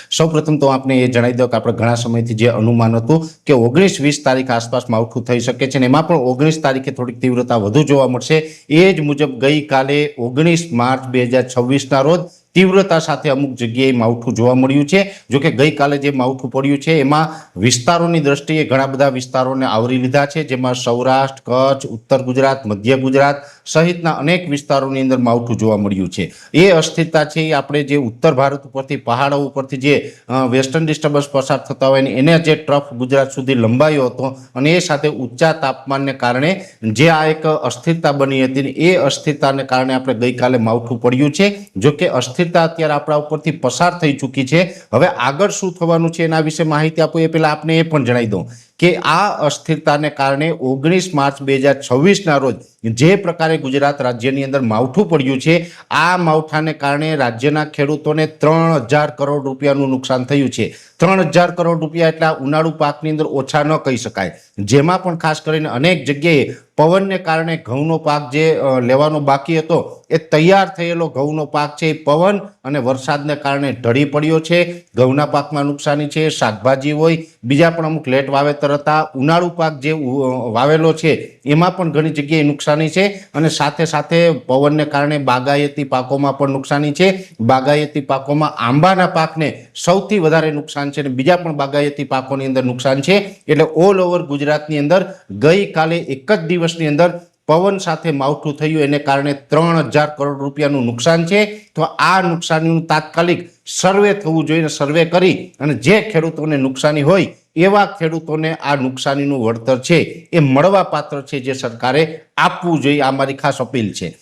સૌપ્રથમ તો આપણે એ જણાવી દો કે આપણે ઘણા સમયથી જે અનુમાન હતું કે 19-20 તારીખ આસપાસ માવઠું થઈ શકે છે અને એમાં પણ 19 તારીખે થોડીક તીવ્રતા વધુ જોવા મળશે। એ જ મુજબ ગઈકાલે 19 માર્ચ 2026ના રોજ તીવ્રતા સાથે અમુક જગ્યાએ માવઠું જોવા મળ્યું છે। જો કે ગઈકાલે જે માવઠું પડ્યું છે એમાં વિસ્તારોની દ્રષ્ટિએ ઘણા બધા વિસ્તારોને આવરી લીધા છે, જેમાં સૌરાષ્ટ્ર, કચ્છ, ઉત્તર ગુજરાત, મધ્ય ગુજરાત સહિતના અનેક વિસ્તારોની અંદર માવઠું જોવા મળ્યું છે। એ અસ્થિરતા છે એ આપણે જે ઉત્તર ભારત ઉપરથી પહાડો ઉપરથી જે વેસ્ટર્ન ડિસ્ટર્બન્સ પસાર થતા હોય ને એને જે ટ્રફ ગુજરાત સુધી લંબાયો હતો અને એ સાથે ઊંચા તાપમાનને કારણે જે આ એક અસ્થિરતા બની હતી ને એ અસ્થિરતાને કારણે આપણે ગઈકાલે માવઠું પડ્યું છે। જો કે અસ્થિરતા અત્યારે આપણા ઉપરથી પસાર થઈ ચૂકી છે। હવે આગળ શું થવાનું છે એના વિશે માહિતી આપું એ પહેલા આપને એ પણ જણાવી દઉં કે આ અસ્થિરતાને કારણે 19 માર્ચ 2026ના રોજ જે પ્રકારે ગુજરાત રાજ્યની અંદર માવઠું પડ્યું છે આ માવઠાને કારણે રાજ્યના ખેડૂતોને 3000 કરોડ રૂપિયાનું નુકસાન થયું છે। 3000 કરોડ રૂપિયા એટલે ઉનાળુ પાકની અંદર ઓછા ન કહી શકાય, જેમાં પણ ખાસ કરીને અનેક જગ્યાએ પવનને કારણે ઘઉંનો પાક જે લેવાનો બાકી હતો એ તૈયાર થયેલો ઘઉંનો પાક છે એ પવન અને વરસાદને કારણે ઢળી પડ્યો છે। ઘઉંના પાકમાં નુકસાની છે, શાકભાજી હોય, બીજા પણ અમુક લેટ વાવેતર હતા, ઉનાળુ પાક જે વાવેલો છે એમાં પણ ઘણી જગ્યાએ નુકસાની છે અને સાથે સાથે પવનને કારણે બાગાયતી પાકોમાં પણ નુકસાની છે। બાગાયતી પાકોમાં આંબાના પાકને સૌથી વધારે નુકસાન છે અને બીજા પણ બાગાયતી પાકોની અંદર નુકસાન છે। એટલે ઓલ ઓવર ગુજરાતની અંદર ગઈકાલે એક જ દિવસની અંદર પવન સાથે માવઠું થયું એને કારણે 3000 કરોડ રૂપિયાનું નુકસાન છે। તો આ નુકસાનીનું તાત્કાલિક સર્વે થવું જોઈએ, સર્વે કરી અને જે ખેડૂતોને નુકસાની હોય એવા ખેડૂતોને આ નુકસાનીનું વળતર છે એ મળવા પાત્ર છે જે સરકારે આપવું જોઈએ, આ મારી ખાસ અપીલ છે।